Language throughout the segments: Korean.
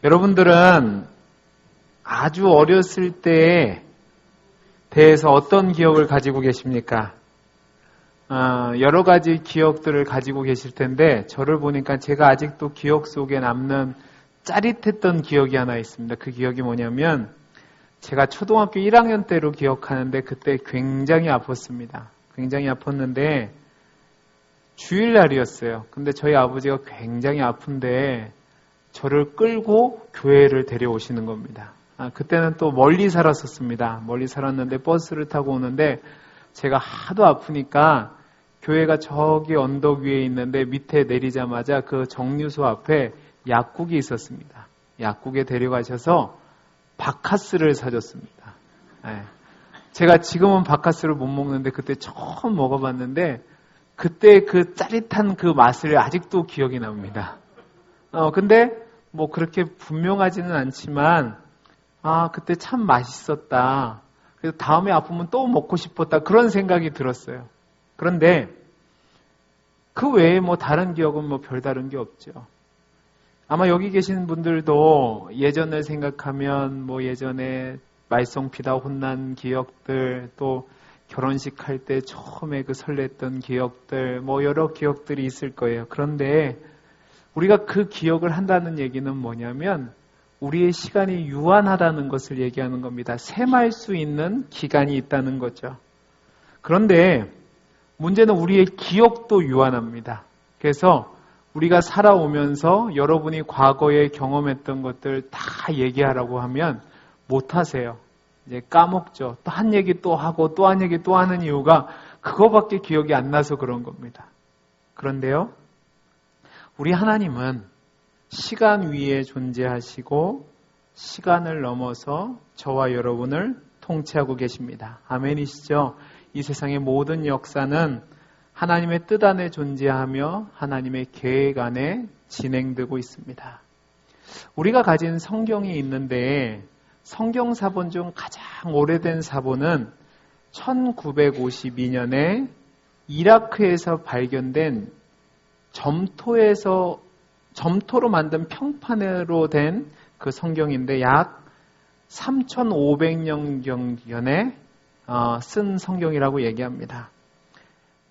여러분들은 아주 어렸을 때에 대해서 어떤 기억을 가지고 계십니까? 여러 가지 기억들을 가지고 계실 텐데 저를 보니까 제가 아직도 기억 속에 남는 짜릿했던 기억이 하나 있습니다. 그 기억이 뭐냐면 제가 초등학교 1학년 때로 기억하는데 그때 굉장히 아팠습니다. 굉장히 아팠는데 주일날이었어요. 근데 저희 아버지가 굉장히 아픈데 저를 끌고 교회를 데려오시는 겁니다. 그때는 또 멀리 살았었습니다. 멀리 살았는데 버스를 타고 오는데 제가 하도 아프니까 교회가 저기 언덕 위에 있는데 밑에 내리자마자 그 정류소 앞에 약국이 있었습니다. 약국에 데려가셔서 바카스를 사줬습니다. 제가 지금은 바카스를 못 먹는데 그때 처음 먹어봤는데 그때 그 짜릿한 그 맛을 아직도 기억이 납니다. 근데 뭐 그렇게 분명하지는 않지만 그때 참 맛있었다. 그래서 다음에 아프면 또 먹고 싶었다. 그런 생각이 들었어요. 그런데 그 외에 뭐 다른 기억은 뭐 별다른 게 없죠. 아마 여기 계신 분들도 예전을 생각하면 뭐 예전에 말썽 피다 혼난 기억들, 또 결혼식 할 때 처음에 그 설렜던 기억들, 뭐 여러 기억들이 있을 거예요. 그런데 우리가 그 기억을 한다는 얘기는 뭐냐면 우리의 시간이 유한하다는 것을 얘기하는 겁니다. 셈할 수 있는 기간이 있다는 거죠. 그런데 문제는 우리의 기억도 유한합니다. 그래서 우리가 살아오면서 여러분이 과거에 경험했던 것들 다 얘기하라고 하면 못하세요. 이제 까먹죠. 또 한 얘기 또 하고 또 한 얘기 또 하는 이유가 그거밖에 기억이 안 나서 그런 겁니다. 그런데요, 우리 하나님은 시간 위에 존재하시고 시간을 넘어서 저와 여러분을 통치하고 계십니다. 아멘이시죠? 이 세상의 모든 역사는 하나님의 뜻 안에 존재하며 하나님의 계획 안에 진행되고 있습니다. 우리가 가진 성경이 있는데 성경 사본 중 가장 오래된 사본은 1952년에 이라크에서 발견된 점토로 만든 평판으로 된 그 성경인데 약 3,500년경에 쓴 성경이라고 얘기합니다.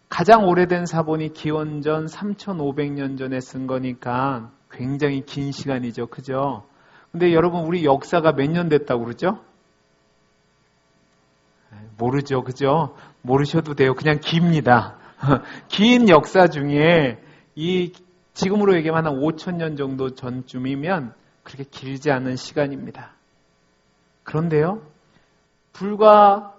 가장 오래된 사본이 기원전 3,500년 전에 쓴 거니까 굉장히 긴 시간이죠. 그죠? 근데 여러분 우리 역사가 몇 년 됐다고 그러죠? 모르죠. 그죠? 모르셔도 돼요. 그냥 깁니다. 긴 역사 중에 지금으로 얘기하면 한 5,000년 정도 전쯤이면 그렇게 길지 않은 시간입니다. 그런데요, 불과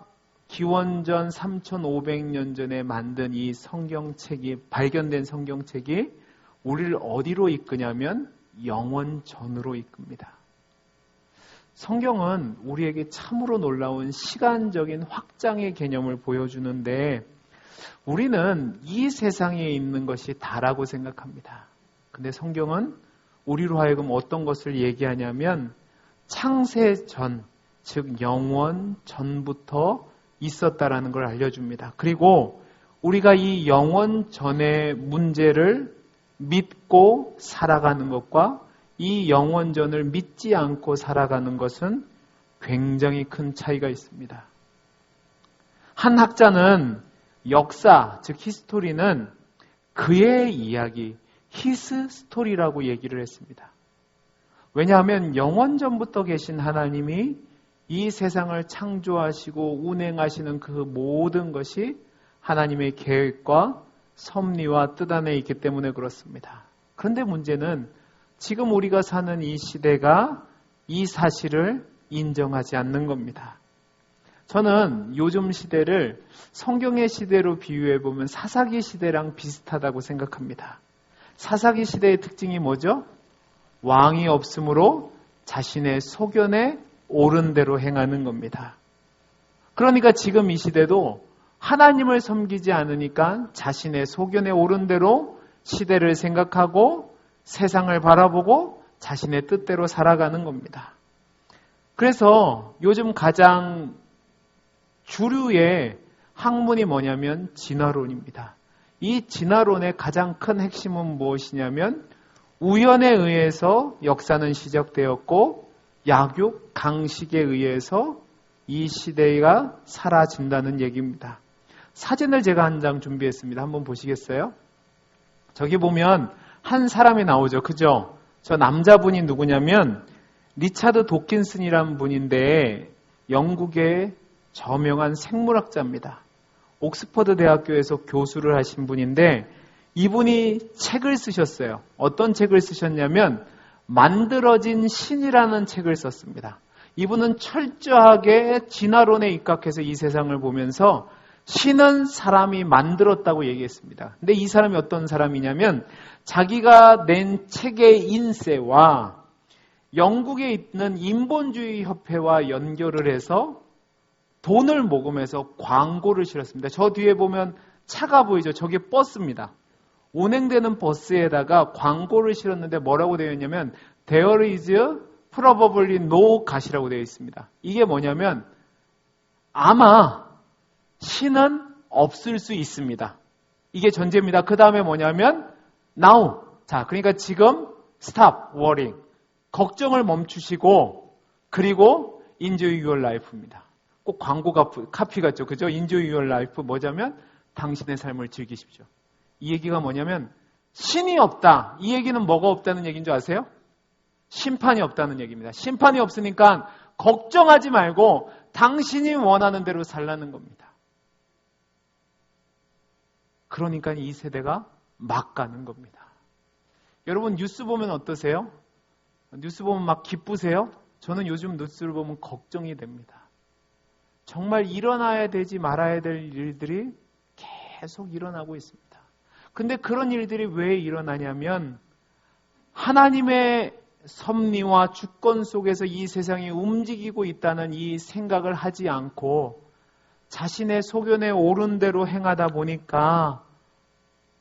기원전 3,500년 전에 만든 이 성경책이, 발견된 성경책이 우리를 어디로 이끄냐면 영원전으로 이끕니다. 성경은 우리에게 참으로 놀라운 시간적인 확장의 개념을 보여주는데 우리는 이 세상에 있는 것이 다라고 생각합니다. 근데 성경은 우리로 하여금 어떤 것을 얘기하냐면 창세 전, 즉 영원 전부터 있었다라는 걸 알려줍니다. 그리고 우리가 이 영원 전의 문제를 믿고 살아가는 것과 이 영원전을 믿지 않고 살아가는 것은 굉장히 큰 차이가 있습니다. 한 학자는 역사, 즉 히스토리는 그의 이야기, 히스 스토리라고 얘기를 했습니다. 왜냐하면 영원전부터 계신 하나님이 이 세상을 창조하시고 운행하시는 그 모든 것이 하나님의 계획과 섭리와 뜻 안에 있기 때문에 그렇습니다. 그런데 문제는 지금 우리가 사는 이 시대가 이 사실을 인정하지 않는 겁니다. 저는 요즘 시대를 성경의 시대로 비유해보면 사사기 시대랑 비슷하다고 생각합니다. 사사기 시대의 특징이 뭐죠? 왕이 없으므로 자신의 소견에 옳은 대로 행하는 겁니다. 그러니까 지금 이 시대도 하나님을 섬기지 않으니까 자신의 소견에 옳은 대로 시대를 생각하고 세상을 바라보고 자신의 뜻대로 살아가는 겁니다. 그래서 요즘 가장 주류의 학문이 뭐냐면 진화론입니다. 이 진화론의 가장 큰 핵심은 무엇이냐면 우연에 의해서 역사는 시작되었고 약육, 강식에 의해서 이 시대가 사라진다는 얘기입니다. 사진을 제가 한 장 준비했습니다. 한번 보시겠어요? 저기 보면 한 사람이 나오죠. 그죠? 저 남자분이 누구냐면 리차드 도킨슨이라는 분인데 영국의 저명한 생물학자입니다. 옥스퍼드 대학교에서 교수를 하신 분인데 이분이 책을 쓰셨어요. 어떤 책을 쓰셨냐면 만들어진 신이라는 책을 썼습니다. 이분은 철저하게 진화론에 입각해서 이 세상을 보면서 신은 사람이 만들었다고 얘기했습니다. 근데 이 사람이 어떤 사람이냐면 자기가 낸 책의 인쇄와 영국에 있는 인본주의 협회와 연결을 해서 돈을 모금해서 광고를 실었습니다. 저 뒤에 보면 차가 보이죠? 저게 버스입니다. 운행되는 버스에다가 광고를 실었는데 뭐라고 되어 있냐면 There is probably no God이라고 되어 있습니다. 이게 뭐냐면 아마 신은 없을 수 있습니다. 이게 전제입니다. 그 다음에 뭐냐면 now. 자, 그러니까 지금 stop worrying. 걱정을 멈추시고 그리고 enjoy your life입니다. 꼭 광고 카피 같죠. 그죠? enjoy your life 뭐냐면 당신의 삶을 즐기십시오. 이 얘기가 뭐냐면 신이 없다. 이 얘기는 뭐가 없다는 얘기인 줄 아세요? 심판이 없다는 얘기입니다. 심판이 없으니까 걱정하지 말고 당신이 원하는 대로 살라는 겁니다. 그러니까 이 세대가 막 가는 겁니다. 여러분 뉴스 보면 어떠세요? 뉴스 보면 막 기쁘세요? 저는 요즘 뉴스를 보면 걱정이 됩니다. 정말 일어나야 되지 말아야 될 일들이 계속 일어나고 있습니다. 근데 그런 일들이 왜 일어나냐면 하나님의 섭리와 주권 속에서 이 세상이 움직이고 있다는 이 생각을 하지 않고 자신의 소견에 옳은 대로 행하다 보니까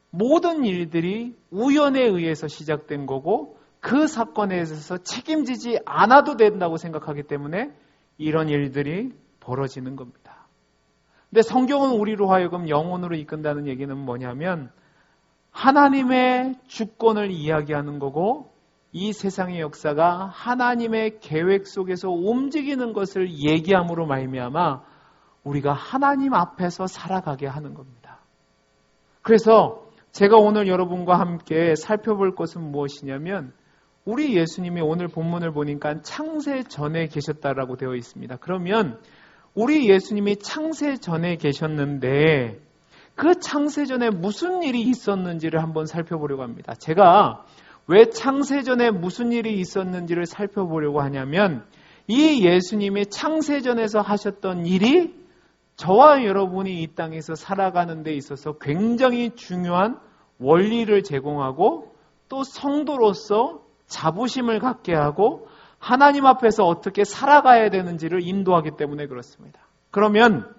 모든 일들이 우연에 의해서 시작된 거고 그 사건에 대해서 책임지지 않아도 된다고 생각하기 때문에 이런 일들이 벌어지는 겁니다. 근데 성경은 우리로 하여금 영혼으로 이끈다는 얘기는 뭐냐면 하나님의 주권을 이야기하는 거고 이 세상의 역사가 하나님의 계획 속에서 움직이는 것을 얘기함으로 말미암아 우리가 하나님 앞에서 살아가게 하는 겁니다. 그래서 제가 오늘 여러분과 함께 살펴볼 것은 무엇이냐면 우리 예수님이 오늘 본문을 보니까 창세 전에 계셨다라고 되어 있습니다. 그러면 우리 예수님이 창세 전에 계셨는데 그 창세 전에 무슨 일이 있었는지를 한번 살펴보려고 합니다. 제가 왜 창세 전에 무슨 일이 있었는지를 살펴보려고 하냐면 이 예수님이 창세 전에서 하셨던 일이 저와 여러분이 이 땅에서 살아가는 데 있어서 굉장히 중요한 원리를 제공하고 또 성도로서 자부심을 갖게 하고 하나님 앞에서 어떻게 살아가야 되는지를 인도하기 때문에 그렇습니다. 그러면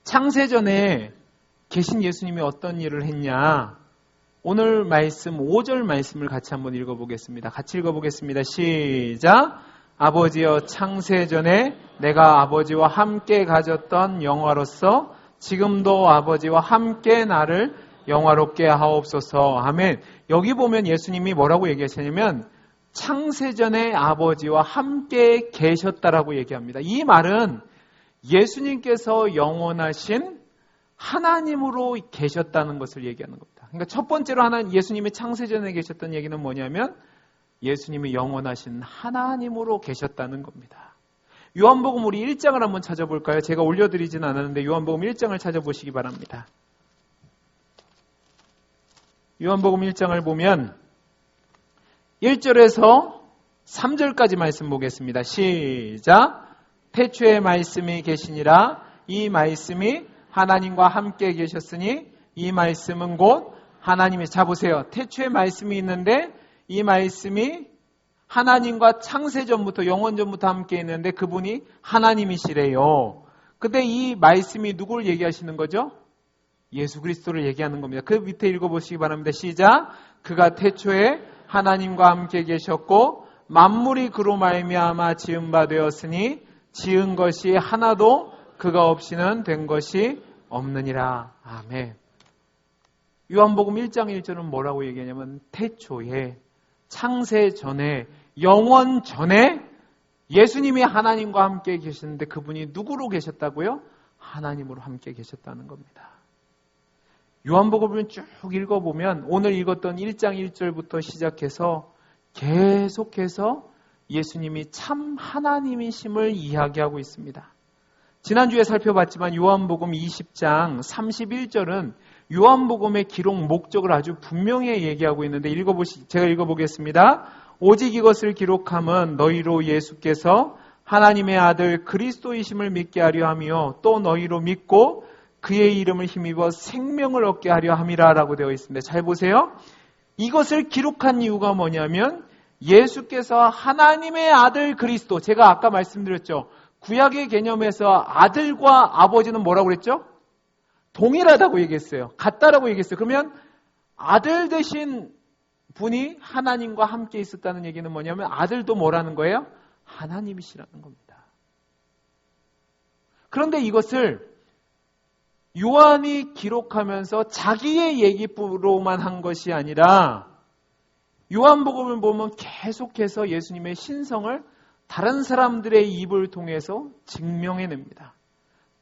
창세전에 계신 예수님이 어떤 일을 했냐? 오늘 말씀 5절 말씀을 같이 한번 읽어보겠습니다. 같이 읽어보겠습니다. 시작! 아버지여 창세전에 내가 아버지와 함께 가졌던 영화로서 지금도 아버지와 함께 나를 영화롭게 하옵소서. 아멘. 여기 보면 예수님이 뭐라고 얘기하시냐면 창세전에 아버지와 함께 계셨다라고 얘기합니다. 이 말은 예수님께서 영원하신 하나님으로 계셨다는 것을 얘기하는 겁니다. 그러니까 첫 번째로 예수님이 창세전에 계셨던 얘기는 뭐냐면 예수님이 영원하신 하나님으로 계셨다는 겁니다. 요한복음 우리 1장을 한번 찾아볼까요? 제가 올려드리진 않았는데 요한복음 1장을 찾아보시기 바랍니다. 요한복음 1장을 보면 1절에서 3절까지 말씀 보겠습니다. 시작! 태초에 말씀이 계시니라 이 말씀이 하나님과 함께 계셨으니 이 말씀은 곧 하나님의 보세요. 태초에 말씀이 있는데 이 말씀이 하나님과 창세전부터 영원전부터 함께 있는데 그분이 하나님이시래요. 근데 이 말씀이 누구를 얘기하시는 거죠? 예수 그리스도를 얘기하는 겁니다. 그 밑에 읽어보시기 바랍니다. 시작! 그가 태초에 하나님과 함께 계셨고 만물이 그로 말미암아 지은 바 되었으니 지은 것이 하나도 그가 없이는 된 것이 없느니라. 아멘. 요한복음 1장 1절은 뭐라고 얘기하냐면 태초에, 창세 전에, 영원 전에 예수님이 하나님과 함께 계셨는데 그분이 누구로 계셨다고요? 하나님으로 함께 계셨다는 겁니다. 요한복음을 쭉 읽어보면 오늘 읽었던 1장 1절부터 시작해서 계속해서 예수님이 참 하나님이심을 이야기하고 있습니다. 지난주에 살펴봤지만 요한복음 20장 31절은 요한복음의 기록 목적을 아주 분명히 얘기하고 있는데 제가 읽어보겠습니다. 오직 이것을 기록함은 너희로 예수께서 하나님의 아들 그리스도이심을 믿게 하려 하며 또 너희로 믿고 그의 이름을 힘입어 생명을 얻게 하려 함이라 라고 되어 있습니다. 잘 보세요. 이것을 기록한 이유가 뭐냐면 예수께서 하나님의 아들 그리스도, 제가 아까 말씀드렸죠. 구약의 개념에서 아들과 아버지는 뭐라고 그랬죠? 동일하다고 얘기했어요. 같다라고 얘기했어요. 그러면 아들 되신 분이 하나님과 함께 있었다는 얘기는 뭐냐면 아들도 뭐라는 거예요? 하나님이시라는 겁니다. 그런데 이것을 요한이 기록하면서 자기의 얘기로만 한 것이 아니라 요한복음을 보면 계속해서 예수님의 신성을 다른 사람들의 입을 통해서 증명해냅니다.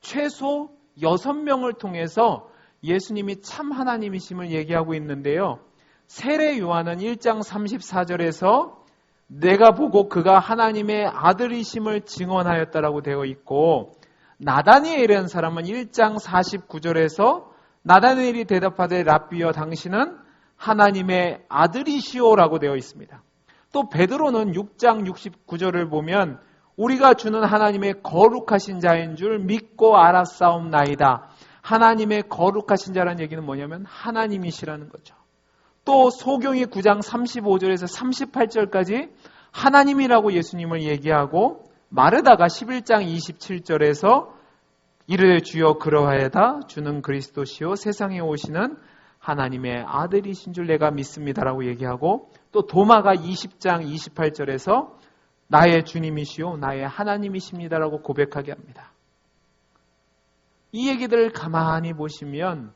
최소 6명을 통해서 예수님이 참 하나님이심을 얘기하고 있는데요. 세례 요한은 1장 34절에서 내가 보고 그가 하나님의 아들이심을 증언하였다라고 되어 있고, 나다니엘이라는 사람은 1장 49절에서 나다니엘이 대답하되 랍비여 당신은 하나님의 아들이시오라고 되어 있습니다. 또 베드로는 6장 69절을 보면 우리가 주는 하나님의 거룩하신 자인 줄 믿고 알았사옵나이다. 하나님의 거룩하신 자라는 얘기는 뭐냐면 하나님이시라는 거죠. 또 소경이 9장 35절에서 38절까지 하나님이라고 예수님을 얘기하고, 마르다가 11장 27절에서 이르되 주여 그러하여다 주는 그리스도시요 세상에 오시는 하나님의 아들이신 줄 내가 믿습니다라고 얘기하고, 또 도마가 20장 28절에서 나의 주님이시요 나의 하나님이십니다라고 고백하게 합니다. 이 얘기들을 가만히 보시면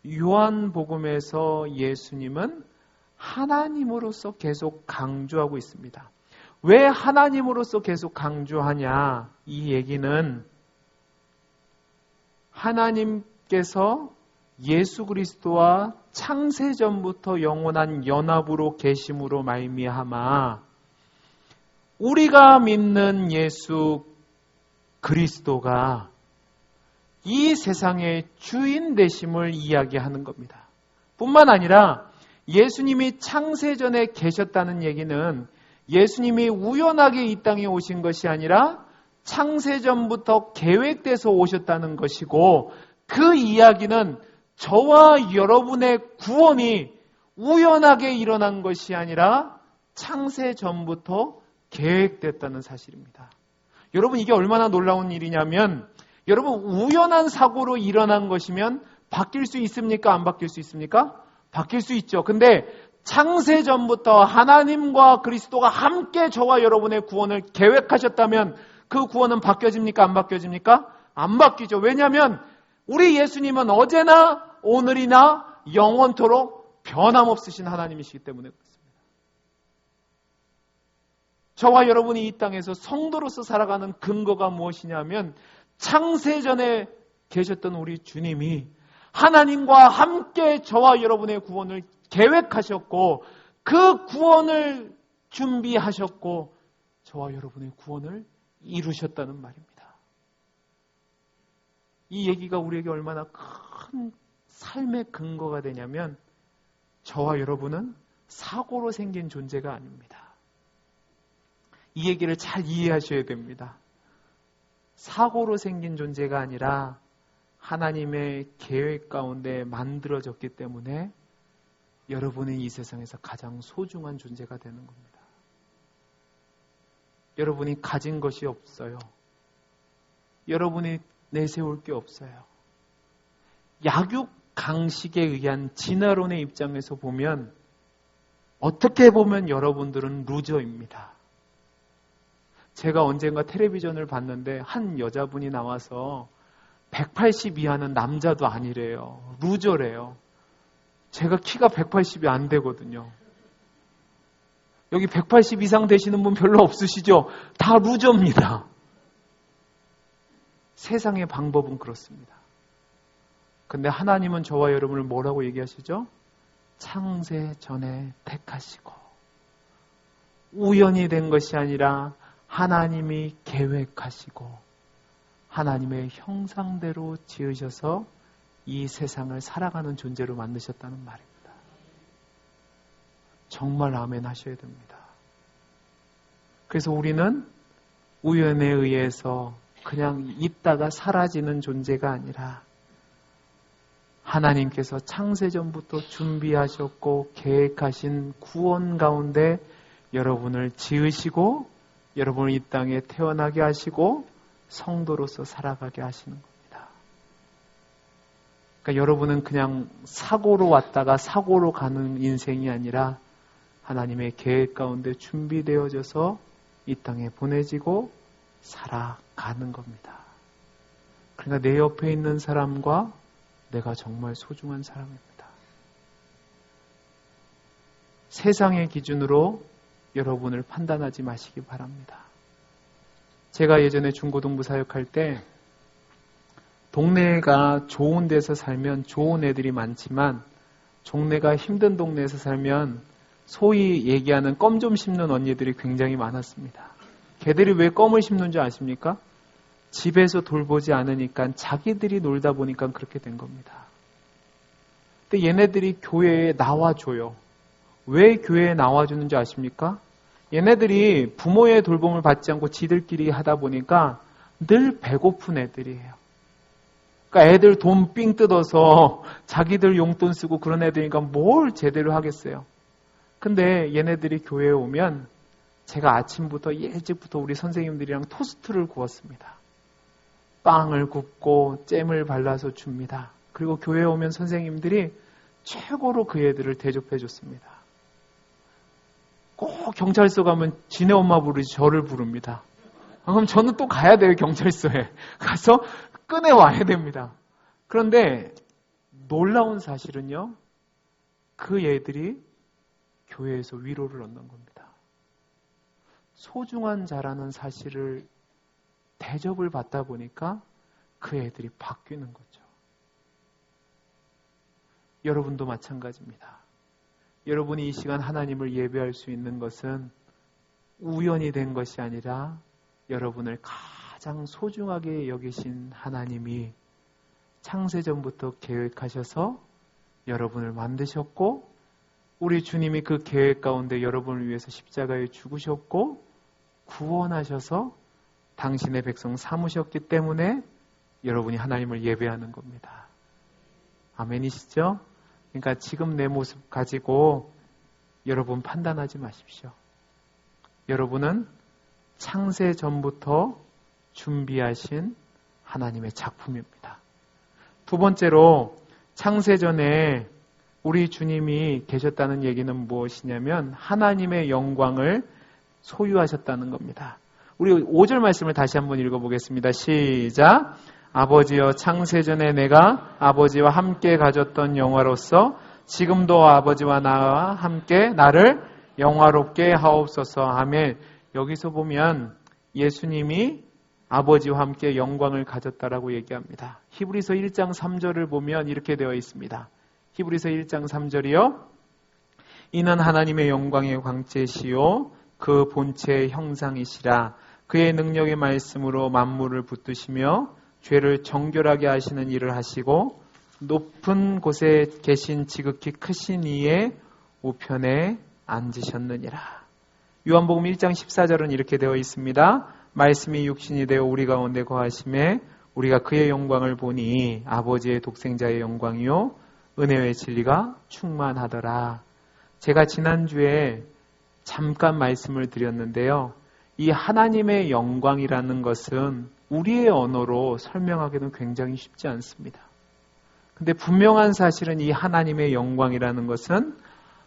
요한복음에서 예수님은 하나님으로서 계속 강조하고 있습니다. 왜 하나님으로서 계속 강조하냐? 이 얘기는 하나님께서 예수 그리스도와 창세전부터 영원한 연합으로 계심으로 말미암아 우리가 믿는 예수 그리스도가 이 세상의 주인 되심을 이야기하는 겁니다. 뿐만 아니라 예수님이 창세전에 계셨다는 얘기는 예수님이 우연하게 이 땅에 오신 것이 아니라 창세전부터 계획돼서 오셨다는 것이고, 그 이야기는 저와 여러분의 구원이 우연하게 일어난 것이 아니라 창세전부터 계획됐다는 사실입니다. 여러분, 이게 얼마나 놀라운 일이냐면, 여러분, 우연한 사고로 일어난 것이면 바뀔 수 있습니까? 안 바뀔 수 있습니까? 바뀔 수 있죠. 근데 창세전부터 하나님과 그리스도가 함께 저와 여러분의 구원을 계획하셨다면 그 구원은 바뀌어집니까? 안 바뀌어집니까? 안 바뀌죠. 왜냐하면 우리 예수님은 어제나 오늘이나 영원토록 변함없으신 하나님이시기 때문에 그렇습니다. 저와 여러분이 이 땅에서 성도로서 살아가는 근거가 무엇이냐면 창세전에 계셨던 우리 주님이 하나님과 함께 저와 여러분의 구원을 계획하셨고 그 구원을 준비하셨고 저와 여러분의 구원을 이루셨다는 말입니다. 이 얘기가 우리에게 얼마나 큰 삶의 근거가 되냐면 저와 여러분은 사고로 생긴 존재가 아닙니다. 이 얘기를 잘 이해하셔야 됩니다. 사고로 생긴 존재가 아니라 하나님의 계획 가운데 만들어졌기 때문에 여러분이 이 세상에서 가장 소중한 존재가 되는 겁니다. 여러분이 가진 것이 없어요. 여러분이 내세울 게 없어요. 약육 강식에 의한 진화론의 입장에서 보면 어떻게 보면 여러분들은 루저입니다. 제가 언젠가 텔레비전을 봤는데 한 여자분이 나와서 180 이하는 남자도 아니래요. 루저래요. 제가 키가 180이 안 되거든요. 여기 180 이상 되시는 분 별로 없으시죠? 다 루저입니다. 세상의 방법은 그렇습니다. 근데 하나님은 저와 여러분을 뭐라고 얘기하시죠? 창세 전에 택하시고 우연히 된 것이 아니라 하나님이 계획하시고 하나님의 형상대로 지으셔서 이 세상을 살아가는 존재로 만드셨다는 말입니다. 정말 아멘 하셔야 됩니다. 그래서 우리는 우연에 의해서 그냥 있다가 사라지는 존재가 아니라 하나님께서 창세전부터 준비하셨고 계획하신 구원 가운데 여러분을 지으시고 여러분을 이 땅에 태어나게 하시고 성도로서 살아가게 하시는 겁니다. 그러니까 여러분은 그냥 사고로 왔다가 사고로 가는 인생이 아니라 하나님의 계획 가운데 준비되어져서 이 땅에 보내지고 살아가는 겁니다. 그러니까 내 옆에 있는 사람과 내가 정말 소중한 사람입니다. 세상의 기준으로 여러분을 판단하지 마시기 바랍니다. 제가 예전에 중고등부 사역할 때 동네가 좋은 데서 살면 좋은 애들이 많지만 동네가 힘든 동네에서 살면 소위 얘기하는 껌 좀 씹는 언니들이 굉장히 많았습니다. 걔들이 왜 껌을 씹는 줄 아십니까? 집에서 돌보지 않으니까 자기들이 놀다 보니까 그렇게 된 겁니다. 근데 얘네들이 교회에 나와줘요. 왜 교회에 나와주는지 아십니까? 얘네들이 부모의 돌봄을 받지 않고 지들끼리 하다 보니까 늘 배고픈 애들이에요. 그러니까 애들 돈 삥 뜯어서 자기들 용돈 쓰고 그런 애들이니까 뭘 제대로 하겠어요. 근데 얘네들이 교회에 오면 제가 아침부터 일찍부터 우리 선생님들이랑 토스트를 구웠습니다. 빵을 굽고 잼을 발라서 줍니다. 그리고 교회에 오면 선생님들이 최고로 그 애들을 대접해 줬습니다. 꼭 경찰서 가면 지네 엄마 부르지 저를 부릅니다. 그럼 저는 또 가야 돼요. 경찰서에 가서 꺼내와야 됩니다. 그런데 놀라운 사실은요, 그 애들이 교회에서 위로를 얻는 겁니다. 소중한 자라는 사실을 대접을 받다 보니까 그 애들이 바뀌는 거죠. 여러분도 마찬가지입니다. 여러분이 이 시간 하나님을 예배할 수 있는 것은 우연이 된 것이 아니라 여러분을 가장 소중하게 여기신 하나님이 창세전부터 계획하셔서 여러분을 만드셨고 우리 주님이 그 계획 가운데 여러분을 위해서 십자가에 죽으셨고 구원하셔서 당신의 백성 삼으셨기 때문에 여러분이 하나님을 예배하는 겁니다. 아멘이시죠? 그러니까 지금 내 모습 가지고 여러분 판단하지 마십시오. 여러분은 창세 전부터 준비하신 하나님의 작품입니다. 두 번째로 창세 전에 우리 주님이 계셨다는 얘기는 무엇이냐면 하나님의 영광을 소유하셨다는 겁니다. 우리 5절 말씀을 다시 한번 읽어보겠습니다. 시작. 아버지여 창세전에 내가 아버지와 함께 가졌던 영화로서 지금도 아버지와 나와 함께 나를 영화롭게 하옵소서. 아멘. 여기서 보면 예수님이 아버지와 함께 영광을 가졌다라고 얘기합니다. 히브리서 1장 3절을 보면 이렇게 되어 있습니다. 히브리서 1장 3절이요. 이는 하나님의 영광의 광채시요 그 본체의 형상이시라. 그의 능력의 말씀으로 만물을 붙드시며 죄를 정결하게 하시는 일을 하시고 높은 곳에 계신 지극히 크신 이의 우편에 앉으셨느니라. 요한복음 1장 14절은 이렇게 되어 있습니다. 말씀이 육신이 되어 우리 가운데 거하심에 우리가 그의 영광을 보니 아버지의 독생자의 영광이요 은혜의 진리가 충만하더라. 제가 지난주에 잠깐 말씀을 드렸는데요. 이 하나님의 영광이라는 것은 우리의 언어로 설명하기는 굉장히 쉽지 않습니다. 근데 분명한 사실은 이 하나님의 영광이라는 것은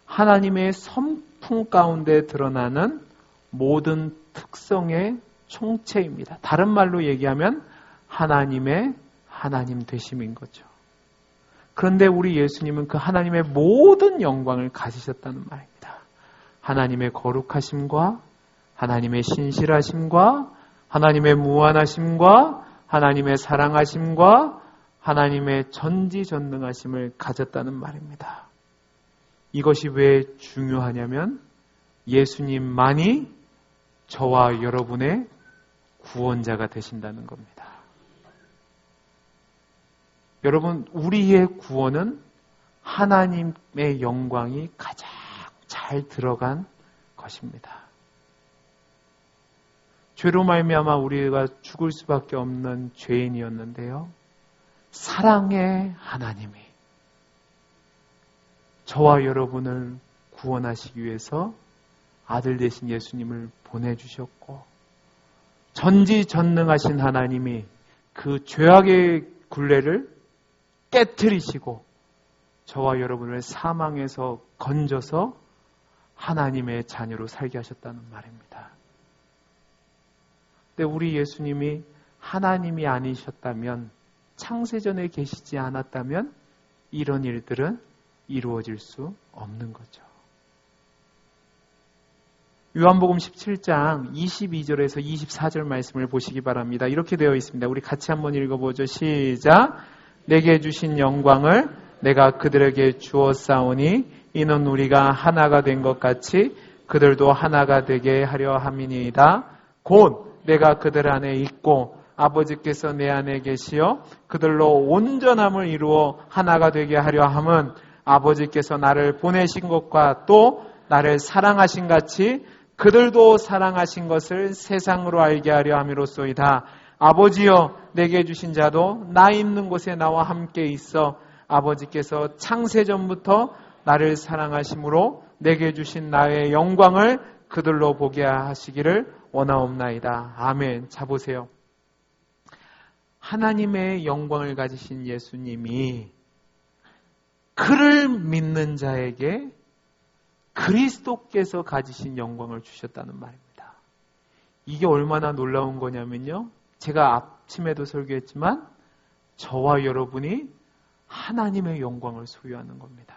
하나님의 성품 가운데 드러나는 모든 특성의 총체입니다. 다른 말로 얘기하면 하나님의 하나님 되심인 거죠. 그런데 우리 예수님은 그 하나님의 모든 영광을 가지셨다는 말입니다. 하나님의 거룩하심과 하나님의 신실하심과 하나님의 무한하심과 하나님의 사랑하심과 하나님의 전지전능하심을 가졌다는 말입니다. 이것이 왜 중요하냐면 예수님만이 저와 여러분의 구원자가 되신다는 겁니다. 여러분, 우리의 구원은 하나님의 영광이 가장 잘 들어간 것입니다. 죄로 말미암아 우리가 죽을 수밖에 없는 죄인이었는데요. 사랑의 하나님이 저와 여러분을 구원하시기 위해서 아들 되신 예수님을 보내주셨고, 전지전능하신 하나님이 그 죄악의 굴레를 깨트리시고 저와 여러분을 사망에서 건져서 하나님의 자녀로 살게 하셨다는 말입니다. 근데 우리 예수님이 하나님이 아니셨다면, 창세전에 계시지 않았다면 이런 일들은 이루어질 수 없는 거죠. 요한복음 17장 22절에서 24절 말씀을 보시기 바랍니다. 이렇게 되어 있습니다. 우리 같이 한번 읽어보죠. 시작. 내게 주신 영광을 내가 그들에게 주었사오니 이는 우리가 하나가 된 것 같이 그들도 하나가 되게 하려 함이니이다. 곧 내가 그들 안에 있고 아버지께서 내 안에 계시어 그들로 온전함을 이루어 하나가 되게 하려 함은 아버지께서 나를 보내신 것과 또 나를 사랑하신 같이 그들도 사랑하신 것을 세상으로 알게 하려 함이로소이다. 아버지여, 내게 주신 자도 나 있는 곳에 나와 함께 있어 아버지께서 창세전부터 나를 사랑하심으로 내게 주신 나의 영광을 그들로 보게 하시기를 원하옵나이다. 아멘. 자, 보세요. 하나님의 영광을 가지신 예수님이 그를 믿는 자에게 그리스도께서 가지신 영광을 주셨다는 말입니다. 이게 얼마나 놀라운 거냐면요. 제가 아침에도 설교했지만 저와 여러분이 하나님의 영광을 소유하는 겁니다.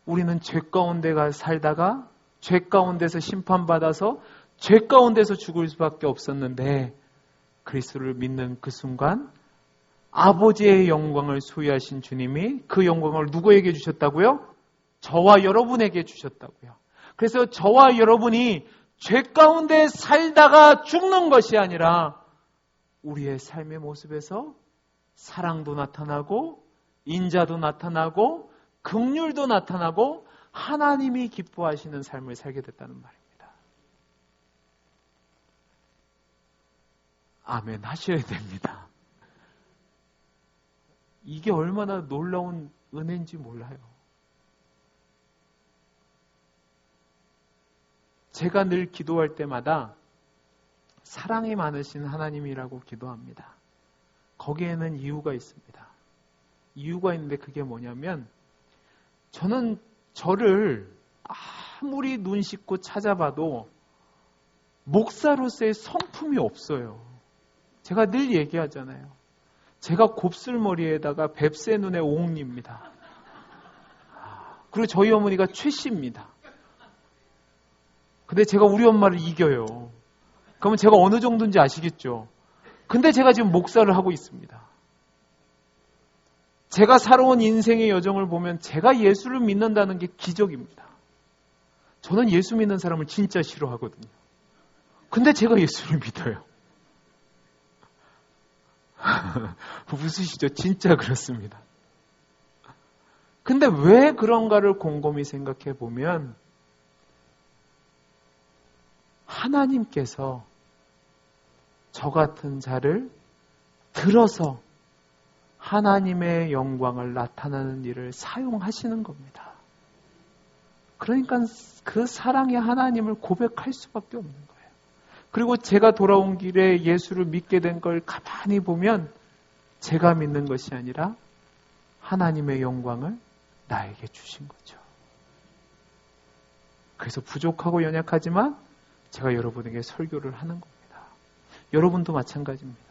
우리는 죄 가운데 살다가 죄 가운데서 심판받아서 죄 가운데서 죽을 수밖에 없었는데 그리스도를 믿는 그 순간 아버지의 영광을 소유하신 주님이 그 영광을 누구에게 주셨다고요? 저와 여러분에게 주셨다고요. 그래서 저와 여러분이 죄 가운데 살다가 죽는 것이 아니라 우리의 삶의 모습에서 사랑도 나타나고 인자도 나타나고 긍휼도 나타나고 하나님이 기뻐하시는 삶을 살게 됐다는 말입니다. 아멘 하셔야 됩니다. 이게 얼마나 놀라운 은혜인지 몰라요. 제가 늘 기도할 때마다 사랑이 많으신 하나님이라고 기도합니다. 거기에는 이유가 있습니다. 이유가 있는데 그게 뭐냐면 저는 저를 아무리 눈 씻고 찾아봐도 목사로서의 성품이 없어요. 제가 늘 얘기하잖아요. 제가 곱슬머리에다가 뱁새 눈에 옥리입니다. 그리고 저희 어머니가 최씨입니다. 근데 제가 우리 엄마를 이겨요. 그러면 제가 어느 정도인지 아시겠죠? 근데 제가 지금 목사를 하고 있습니다. 제가 살아온 인생의 여정을 보면 제가 예수를 믿는다는 게 기적입니다. 저는 예수 믿는 사람을 진짜 싫어하거든요. 근데 제가 예수를 믿어요. 웃으시죠? 진짜 그렇습니다. 근데 왜 그런가를 곰곰이 생각해 보면 하나님께서 저 같은 자를 들어서 하나님의 영광을 나타내는 일을 사용하시는 겁니다. 그러니까 그 사랑의 하나님을 고백할 수밖에 없는 거예요. 그리고 제가 돌아온 길에 예수를 믿게 된 걸 가만히 보면 제가 믿는 것이 아니라 하나님의 영광을 나에게 주신 거죠. 그래서 부족하고 연약하지만 제가 여러분에게 설교를 하는 겁니다. 여러분도 마찬가지입니다.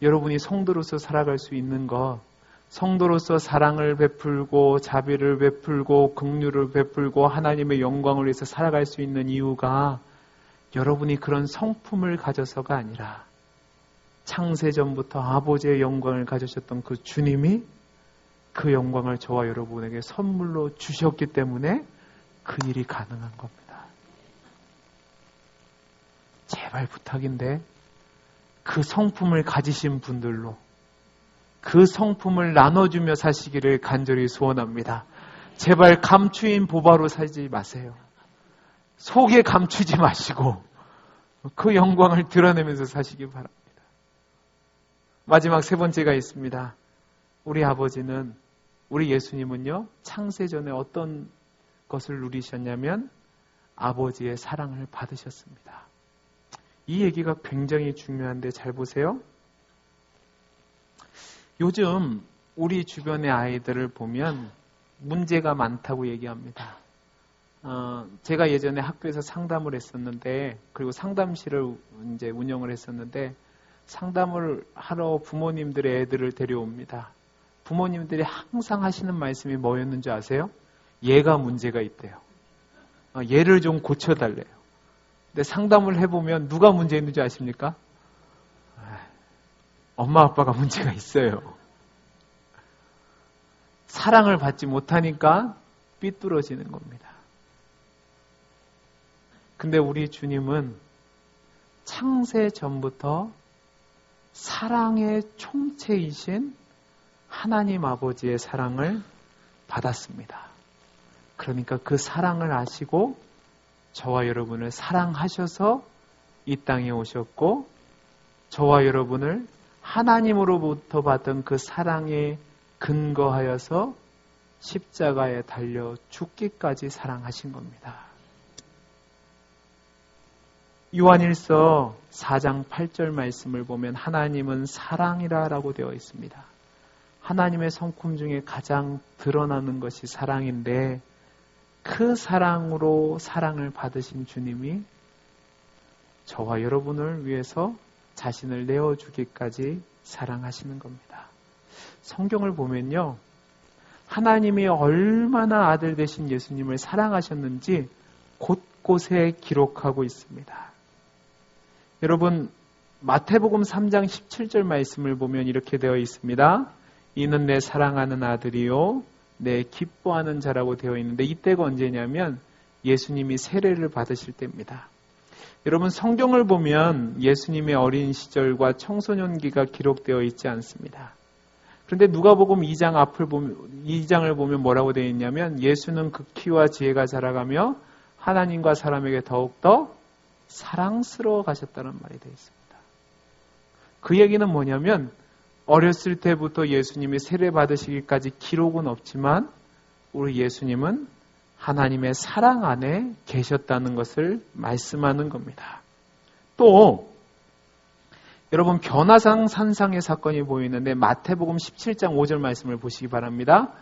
여러분이 성도로서 살아갈 수 있는 것 성도로서 사랑을 베풀고 자비를 베풀고 긍휼을 베풀고 하나님의 영광을 위해서 살아갈 수 있는 이유가 여러분이 그런 성품을 가져서가 아니라 창세전부터 아버지의 영광을 가지셨던 그 주님이 그 영광을 저와 여러분에게 선물로 주셨기 때문에 그 일이 가능한 겁니다. 제발 부탁인데 그 성품을 가지신 분들로 그 성품을 나눠주며 사시기를 간절히 소원합니다. 제발 감추인 보바로 살지 마세요. 속에 감추지 마시고 그 영광을 드러내면서 사시기 바랍니다. 마지막 세 번째가 있습니다. 우리 아버지는, 우리 예수님은요, 창세전에 어떤 것을 누리셨냐면 아버지의 사랑을 받으셨습니다. 이 얘기가 굉장히 중요한데 잘 보세요. 요즘 우리 주변의 아이들을 보면 문제가 많다고 얘기합니다. 제가 예전에 학교에서 상담을 했었는데, 그리고 상담실을 이제 운영을 했었는데, 상담을 하러 부모님들의 애들을 데려옵니다. 부모님들이 항상 하시는 말씀이 뭐였는지 아세요? 얘가 문제가 있대요. 얘를 좀 고쳐달래요. 근데 상담을 해보면 누가 문제 있는지 아십니까? 엄마 아빠가 문제가 있어요. 사랑을 받지 못하니까 삐뚤어지는 겁니다. 근데 우리 주님은 창세 전부터 사랑의 총체이신 하나님 아버지의 사랑을 받았습니다. 그러니까 그 사랑을 아시고 저와 여러분을 사랑하셔서 이 땅에 오셨고, 저와 여러분을 하나님으로부터 받은 그 사랑에 근거하여서 십자가에 달려 죽기까지 사랑하신 겁니다. 요한일서 4장 8절 말씀을 보면 하나님은 사랑이라 라고 되어 있습니다. 하나님의 성품 중에 가장 드러나는 것이 사랑인데, 그 사랑으로 사랑을 받으신 주님이 저와 여러분을 위해서 자신을 내어주기까지 사랑하시는 겁니다. 성경을 보면요, 하나님이 얼마나 아들 되신 예수님을 사랑하셨는지 곳곳에 기록하고 있습니다. 여러분, 마태복음 3장 17절 말씀을 보면 이렇게 되어 있습니다. 이는 내 사랑하는 아들이요 내 기뻐하는 자라고 되어 있는데, 이때가 언제냐면 예수님이 세례를 받으실 때입니다. 여러분, 성경을 보면 예수님의 어린 시절과 청소년기가 기록되어 있지 않습니다. 그런데 누가복음 2장을 보면 뭐라고 되어 있냐면 예수는 극희와 지혜가 자라가며 하나님과 사람에게 더욱더 사랑스러워 가셨다는 말이 되어 있습니다. 그 얘기는 뭐냐면 어렸을 때부터 예수님이 세례 받으시기까지 기록은 없지만 우리 예수님은 하나님의 사랑 안에 계셨다는 것을 말씀하는 겁니다. 또 여러분, 변화산 산상의 사건이 보이는데 마태복음 17장 5절 말씀을 보시기 바랍니다.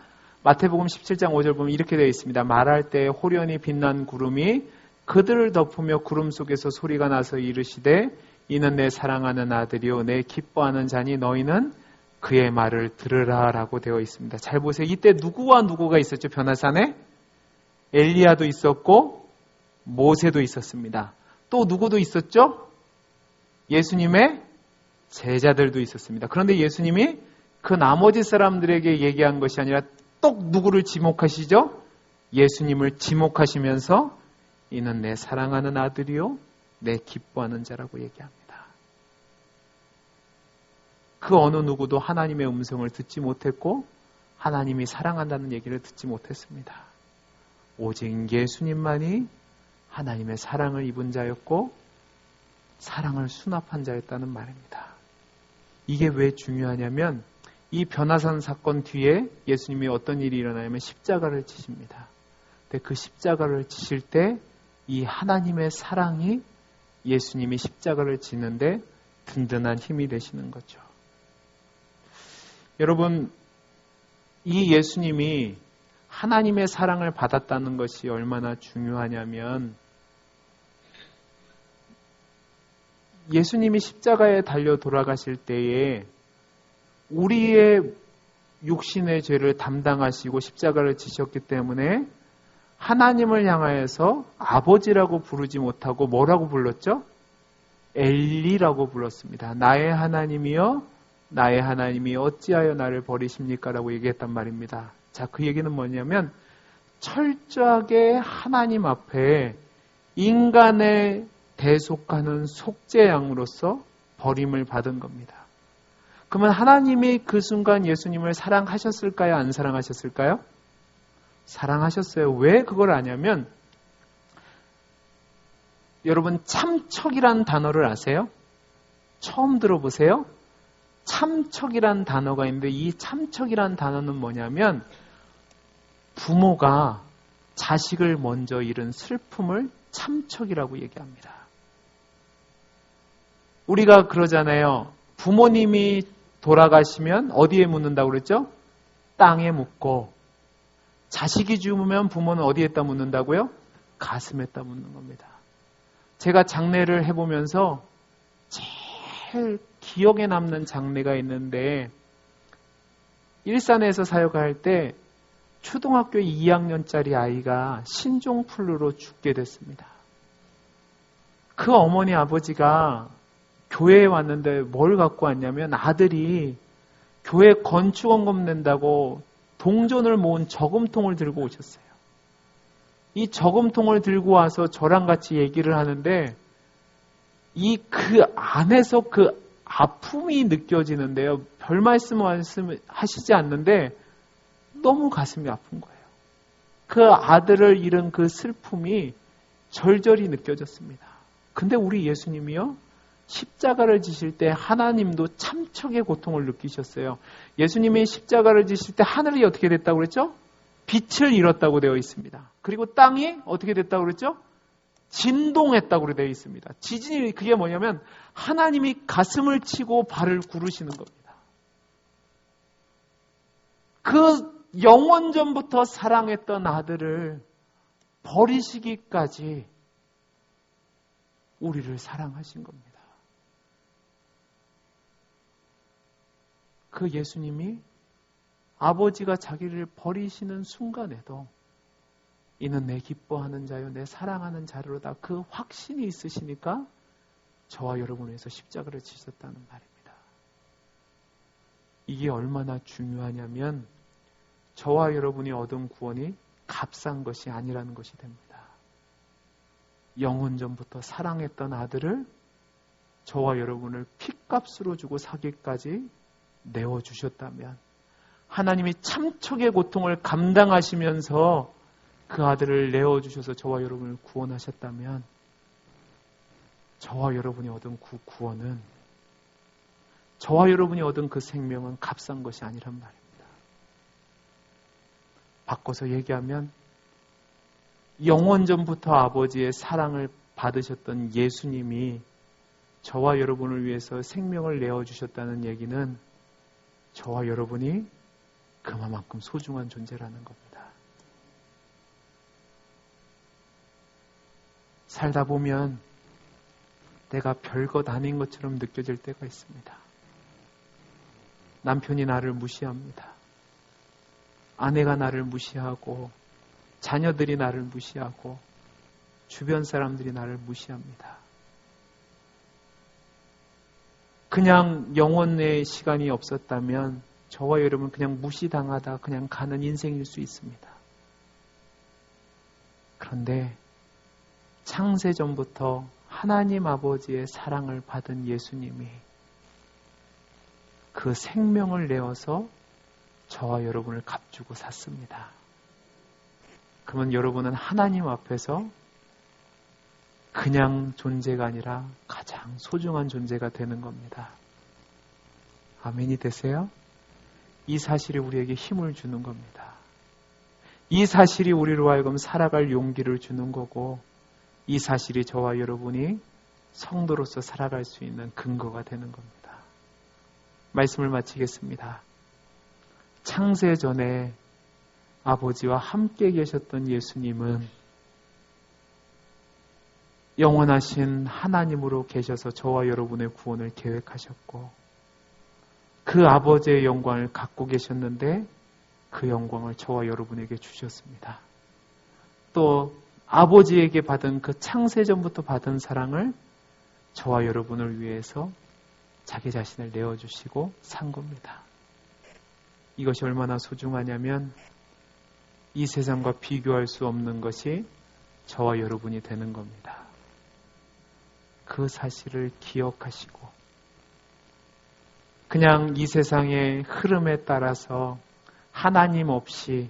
마태복음 17장 5절 보면 이렇게 되어 있습니다. 말할 때 호련히 빛난 구름이 그들을 덮으며 구름 속에서 소리가 나서 이르시되 이는 내 사랑하는 아들이요 내 기뻐하는 자니 너희는 그의 말을 들으라 라고 되어 있습니다. 잘 보세요. 이때 누구와 누구가 있었죠? 변화산에 엘리야도 있었고 모세도 있었습니다. 또 누구도 있었죠? 예수님의 제자들도 있었습니다. 그런데 예수님이 그 나머지 사람들에게 얘기한 것이 아니라 또 누구를 지목하시죠? 예수님을 지목하시면서 이는 내 사랑하는 아들이요 내 기뻐하는 자라고 얘기합니다. 그 어느 누구도 하나님의 음성을 듣지 못했고 하나님이 사랑한다는 얘기를 듣지 못했습니다. 오직 예수님만이 하나님의 사랑을 입은 자였고 사랑을 수납한 자였다는 말입니다. 이게 왜 중요하냐면 이 변화산 사건 뒤에 예수님이 어떤 일이 일어나냐면 십자가를 지십니다. 근데 그 십자가를 지실 때 이 하나님의 사랑이 예수님이 십자가를 지는데 든든한 힘이 되시는 거죠. 여러분, 이 예수님이 하나님의 사랑을 받았다는 것이 얼마나 중요하냐면 예수님이 십자가에 달려 돌아가실 때에 우리의 육신의 죄를 담당하시고 십자가를 지셨기 때문에 하나님을 향하여서 아버지라고 부르지 못하고 뭐라고 불렀죠? 엘리라고 불렀습니다. 나의 하나님이여, 나의 하나님이 어찌하여 나를 버리십니까? 라고 얘기했단 말입니다. 자, 그 얘기는 뭐냐면 철저하게 하나님 앞에 인간에 대속하는 속죄양으로서 버림을 받은 겁니다. 그러면 하나님이 그 순간 예수님을 사랑하셨을까요? 안 사랑하셨을까요? 사랑하셨어요. 왜 그걸 아냐면 여러분 참척이란 단어를 아세요? 처음 들어보세요? 참척이란 단어가 있는데 이 참척이란 단어는 뭐냐면 부모가 자식을 먼저 잃은 슬픔을 참척이라고 얘기합니다. 우리가 그러잖아요. 부모님이 돌아가시면 어디에 묻는다고 그랬죠? 땅에 묻고 자식이 죽으면 부모는 어디에다 묻는다고요? 가슴에다 묻는 겁니다. 제가 장례를 해보면서 제일 기억에 남는 장례가 있는데 일산에서 사역할 때 초등학교 2학년짜리 아이가 신종플루로 죽게 됐습니다. 그 어머니 아버지가 교회에 왔는데 뭘 갖고 왔냐면 아들이 교회 건축원금 낸다고 동전을 모은 저금통을 들고 오셨어요. 이 저금통을 들고 와서 저랑 같이 얘기를 하는데 그 안에서 그 아픔이 느껴지는데요. 별 말씀 하시지 않는데 너무 가슴이 아픈 거예요. 그 아들을 잃은 그 슬픔이 절절히 느껴졌습니다. 근데 우리 예수님이요. 십자가를 지실 때 하나님도 참척의 고통을 느끼셨어요. 예수님이 십자가를 지실 때 하늘이 어떻게 됐다고 그랬죠? 빛을 잃었다고 되어 있습니다. 그리고 땅이 어떻게 됐다고 그랬죠? 진동했다고 되어 있습니다. 지진이 그게 뭐냐면 하나님이 가슴을 치고 발을 구르시는 겁니다. 그 영원전부터 사랑했던 아들을 버리시기까지 우리를 사랑하신 겁니다. 그 예수님이 아버지가 자기를 버리시는 순간에도 이는 내 기뻐하는 자요 내 사랑하는 자로다 그 확신이 있으시니까 저와 여러분을 위해서 십자가를 지셨다는 말입니다. 이게 얼마나 중요하냐면 저와 여러분이 얻은 구원이 값싼 것이 아니라는 것이 됩니다. 영원전부터 사랑했던 아들을 저와 여러분을 핏값으로 주고 사기까지 내어주셨다면 하나님이 참척의 고통을 감당하시면서 그 아들을 내어주셔서 저와 여러분을 구원하셨다면 저와 여러분이 얻은 그 구원은 저와 여러분이 얻은 그 생명은 값싼 것이 아니란 말입니다. 바꿔서 얘기하면 영원전부터 아버지의 사랑을 받으셨던 예수님이 저와 여러분을 위해서 생명을 내어주셨다는 얘기는 저와 여러분이 그만큼 소중한 존재라는 겁니다. 살다 보면 내가 별것 아닌 것처럼 느껴질 때가 있습니다. 남편이 나를 무시합니다. 아내가 나를 무시하고 자녀들이 나를 무시하고 주변 사람들이 나를 무시합니다. 그냥 영혼의 시간이 없었다면 저와 여러분 그냥 무시당하다 그냥 가는 인생일 수 있습니다. 그런데 창세전부터 하나님 아버지의 사랑을 받은 예수님이 그 생명을 내어서 저와 여러분을 값주고 샀습니다. 그러면 여러분은 하나님 앞에서 그냥 존재가 아니라 가장 소중한 존재가 되는 겁니다. 아멘이 되세요? 이 사실이 우리에게 힘을 주는 겁니다. 이 사실이 우리로 하여금 살아갈 용기를 주는 거고 이 사실이 저와 여러분이 성도로서 살아갈 수 있는 근거가 되는 겁니다. 말씀을 마치겠습니다. 창세 전에 아버지와 함께 계셨던 예수님은 영원하신 하나님으로 계셔서 저와 여러분의 구원을 계획하셨고 그 아버지의 영광을 갖고 계셨는데 그 영광을 저와 여러분에게 주셨습니다. 또 아버지에게 받은 그 창세전부터 받은 사랑을 저와 여러분을 위해서 자기 자신을 내어주시고 산 겁니다. 이것이 얼마나 소중하냐면 이 세상과 비교할 수 없는 것이 저와 여러분이 되는 겁니다. 그 사실을 기억하시고 그냥 이 세상의 흐름에 따라서 하나님 없이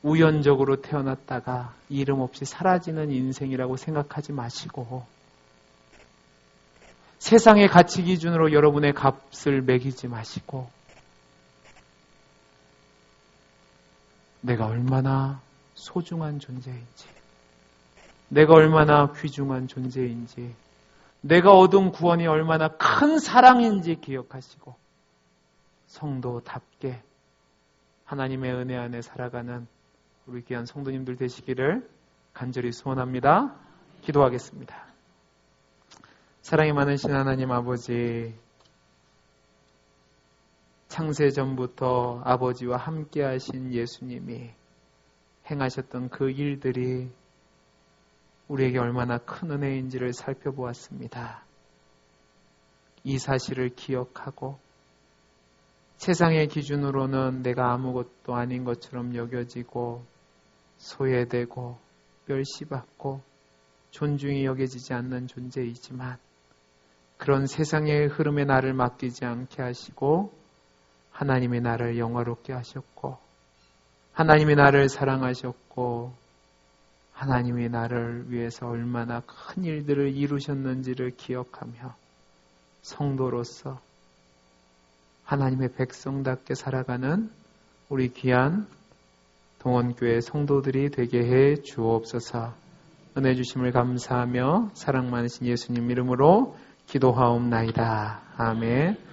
우연적으로 태어났다가 이름 없이 사라지는 인생이라고 생각하지 마시고 세상의 가치 기준으로 여러분의 값을 매기지 마시고 내가 얼마나 소중한 존재인지, 내가 얼마나 귀중한 존재인지, 내가 얻은 구원이 얼마나 큰 사랑인지 기억하시고 성도답게 하나님의 은혜 안에 살아가는 우리 귀한 성도님들 되시기를 간절히 소원합니다. 기도하겠습니다. 사랑이 많으신 하나님 아버지, 창세전부터 아버지와 함께 하신 예수님이 행하셨던 그 일들이 우리에게 얼마나 큰 은혜인지를 살펴보았습니다. 이 사실을 기억하고 세상의 기준으로는 내가 아무것도 아닌 것처럼 여겨지고 소외되고 멸시받고 존중이 여겨지지 않는 존재이지만 그런 세상의 흐름에 나를 맡기지 않게 하시고 하나님이 나를 영화롭게 하셨고 하나님이 나를 사랑하셨고 하나님이 나를 위해서 얼마나 큰 일들을 이루셨는지를 기억하며 성도로서 하나님의 백성답게 살아가는 우리 귀한 동원교회 성도들이 되게 해 주옵소서. 은혜 주심을 감사하며 사랑 많으신 예수님 이름으로 기도하옵나이다. 아멘.